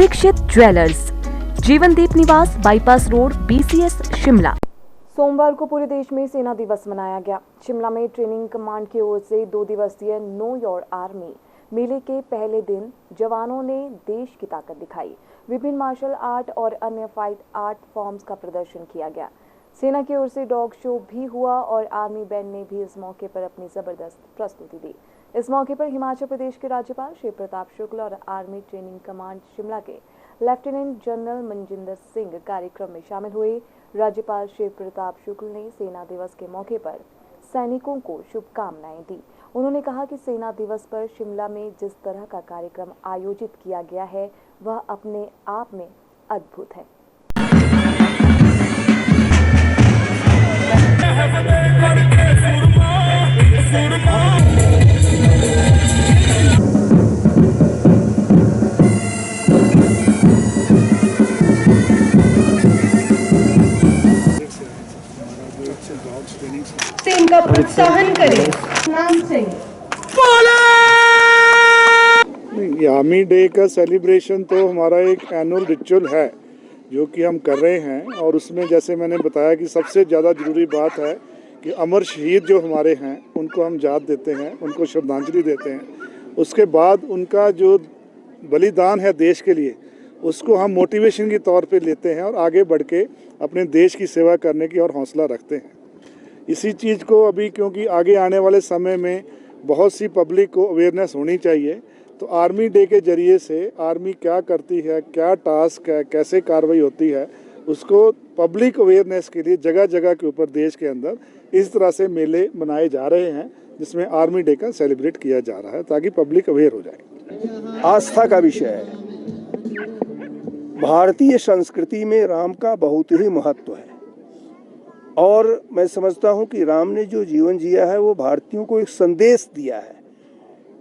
Dixit jewellers, जीवनदीप निवास, bypass road, BCS, Shimla. सोमवार को पूरे देश में सेना दिवस मनाया गया। शिमला में ट्रेनिंग कमांड की ओर से 2 दिवसीय नो योर आर्मी मेले के पहले दिन जवानों ने देश की ताकत दिखाई। विभिन्न मार्शल आर्ट और अन्य फाइट आर्ट फॉर्म्स का प्रदर्शन किया गया। सेना की ओर से डॉग शो भी हुआ और आर्मी बैंड ने भी इस मौके पर अपनी जबरदस्त प्रस्तुति दी। इस मौके पर हिमाचल प्रदेश के राज्यपाल शिव प्रताप शुक्ल और आर्मी ट्रेनिंग कमांड शिमला के लेफ्टिनेंट जनरल मनजिंदर सिंह कार्यक्रम में शामिल हुए। राज्यपाल शिव प्रताप शुक्ल ने सेना दिवस के मौके पर सैनिकों को शुभकामनाएं दी। उन्होंने कहा कि सेना दिवस पर शिमला में जिस तरह का कार्यक्रम आयोजित किया गया है वह अपने आप में अद्भुत है। से इनका प्रोत्साहन करें। नाम चाहिए। आर्मी डे का सेलिब्रेशन तो हमारा एक एनुअल रिचुअल है जो कि हम कर रहे हैं, और उसमें जैसे मैंने बताया कि सबसे ज़्यादा ज़रूरी बात है कि अमर शहीद जो हमारे हैं उनको हम याद देते हैं, उनको श्रद्धांजलि देते हैं। उसके बाद उनका जो बलिदान है देश के लिए उसको हम मोटिवेशन के तौर पे लेते हैं और आगे बढ़ के अपने देश की सेवा करने की और हौसला रखते हैं। इसी चीज़ को अभी क्योंकि आगे आने वाले समय में बहुत सी पब्लिक को अवेयरनेस होनी चाहिए, तो आर्मी डे के ज़रिए से आर्मी क्या करती है, क्या टास्क है, कैसे कार्रवाई होती है, उसको पब्लिक अवेयरनेस के लिए जगह जगह के ऊपर देश के अंदर इस तरह से मेले मनाए जा रहे हैं जिसमें आर्मी डे का सेलिब्रेट किया जा रहा है ताकि पब्लिक अवेयर हो जाए। आस्था का विषय है। भारतीय संस्कृति में राम का बहुत ही महत्व है और मैं समझता हूँ कि राम ने जो जीवन जिया है वो भारतीयों को एक संदेश दिया है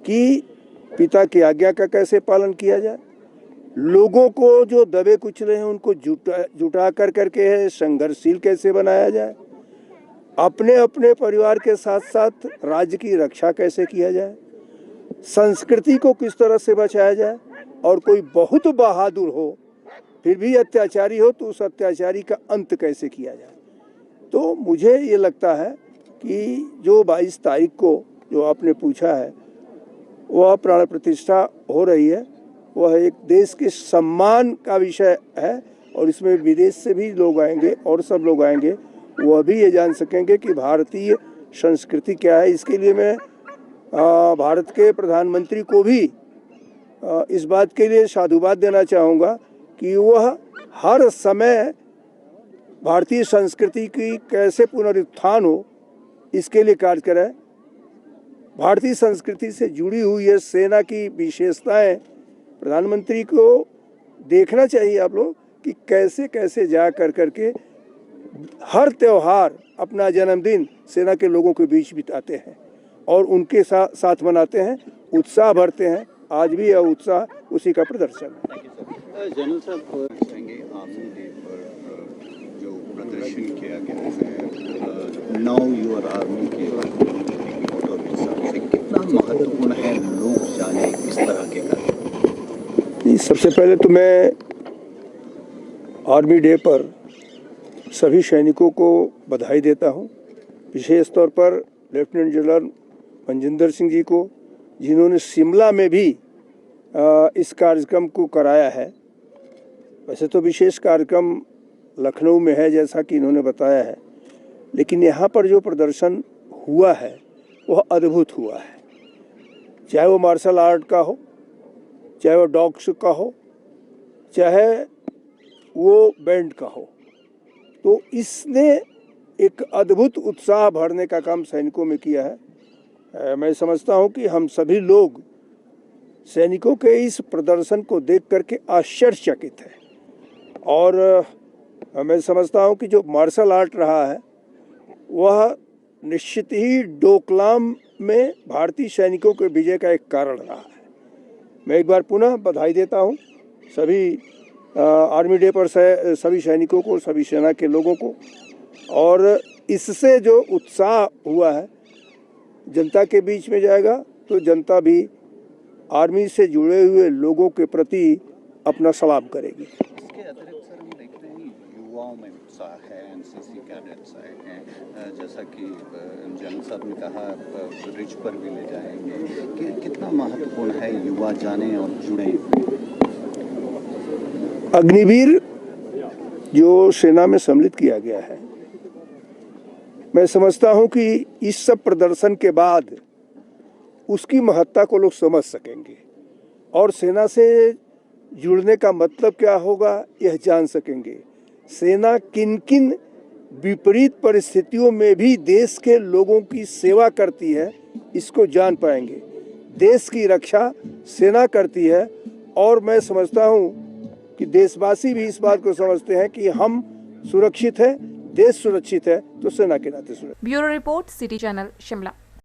कि पिता की आज्ञा का कैसे पालन किया जाए, लोगों को जो दबे कुचले हैं उनको जुटा करके है संघर्षशील कैसे बनाया जाए, अपने अपने परिवार के साथ साथ राज्य की रक्षा कैसे किया जाए, संस्कृति को किस तरह से बचाया जाए, और कोई बहुत बहादुर हो फिर भी अत्याचारी हो तो उस अत्याचारी का अंत कैसे किया जाए। तो मुझे ये लगता है कि जो 22 तारीख को जो आपने पूछा है वह प्राण प्रतिष्ठा हो रही है, वह एक देश के सम्मान का विषय है और इसमें विदेश से भी लोग आएंगे और सब लोग आएंगे, वह भी ये जान सकेंगे कि भारतीय संस्कृति क्या है। इसके लिए मैं भारत के प्रधानमंत्री को भी इस बात के लिए साधुवाद देना चाहूँगा कि वह हर समय भारतीय संस्कृति की कैसे पुनरुत्थान हो इसके लिए कार्य करे। भारतीय संस्कृति से जुड़ी हुई है सेना की विशेषताएं प्रधानमंत्री को देखना चाहिए आप लोग कि कैसे कैसे जा करके हर त्यौहार अपना जन्मदिन सेना के लोगों के बीच बिताते हैं और उनके साथ मनाते हैं, उत्साह भरते हैं। आज भी यह उत्साह उसी का प्रदर्शन है। जनरल साहब कहेंगे आर्मी डे पर जो प्रदर्शन किया गया है नाउ योर आर्मी के फोटो के हिसाब से कितना महत्वपूर्ण है लोग जाने इस तरह के कार्य? सबसे पहले तो मैं आर्मी डे पर सभी सैनिकों को बधाई देता हूं, विशेष तौर पर लेफ्टिनेंट जनरल मनजिंदर सिंह जी को जिन्होंने शिमला में भी इस कार्यक्रम को कराया है। वैसे तो विशेष कार्यक्रम लखनऊ में है जैसा कि इन्होंने बताया है, लेकिन यहाँ पर जो प्रदर्शन हुआ है वह अद्भुत हुआ है। चाहे वो मार्शल आर्ट का हो, चाहे वो डॉग्स का हो, चाहे वो बैंड का हो, तो इसने एक अद्भुत उत्साह भरने का काम सैनिकों में किया है। मैं समझता हूँ कि हम सभी लोग सैनिकों के इस प्रदर्शन को देख करके आश्चर्यचकित हैं और मैं समझता हूँ कि जो मार्शल आर्ट रहा है वह निश्चित ही डोकलाम में भारतीय सैनिकों के विजय का एक कारण रहा है। मैं एक बार पुनः बधाई देता हूँ सभी आर्मी डे पर सभी सैनिकों को, सभी सेना के लोगों को, और इससे जो उत्साह हुआ है जनता के बीच में जाएगा तो जनता भी आर्मी से जुड़े हुए लोगों के प्रति अपना सलाम करेगी। इसके अतिरिक्त सर हम देखते हैं युवाओं में उत्साह है, एनसीसी कैडेट्स आए हैं, जैसा कि जनरल साहब ने कहा रिच पर भी ले जाएंगे, कि कितना महत्वपूर्ण है युवा जाने और जुड़े। अग्निवीर जो सेना में सम्मिलित किया गया है, मैं समझता हूं कि इस सब प्रदर्शन के बाद उसकी महत्ता को लोग समझ सकेंगे और सेना से जुड़ने का मतलब क्या होगा यह जान सकेंगे। सेना किन किन विपरीत परिस्थितियों में भी देश के लोगों की सेवा करती है इसको जान पाएंगे। देश की रक्षा सेना करती है और मैं समझता हूं कि देशवासी भी इस बात को समझते हैं कि हम सुरक्षित हैं, देश सुरक्षित है तो सेना के नाते सुरक्षित। Bureau report, city channel, Shimla.